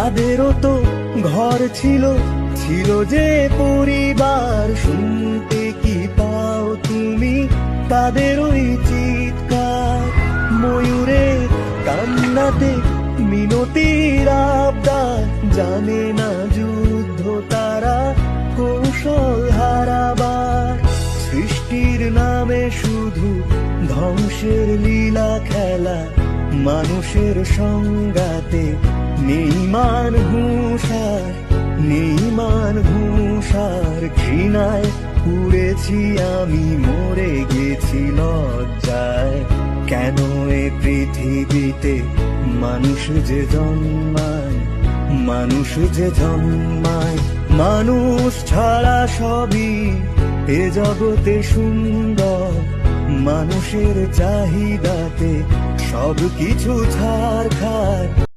তাদেরও তো ঘর ছিল, ছিল যে পরিবার। শুনতে কি পাও তুমি তাদের ওই চিৎকার? ময়ূরের কান্নাতে মিনতির আবদার, জানে না যুদ্ধ তারা কৌশল হারাবার। সৃষ্টির নামে শুধু ধ্বংসের লীলা খেলা, মানুষের সংগাতে নেই মান হুঁশার, নেই মান হুঁশার। ঘৃণায় পুড়েছি আমি, মরে গেছি লজ্জায়। কেন এ পৃথিবীতে মানুষ যে জন্মায়, মানুষ যে জন্মায়। মানুষ ছাড়া সবই এ জগতে সুন্দর, মানুষের চাহিদাতে সব কিছু ছাড়খাড়।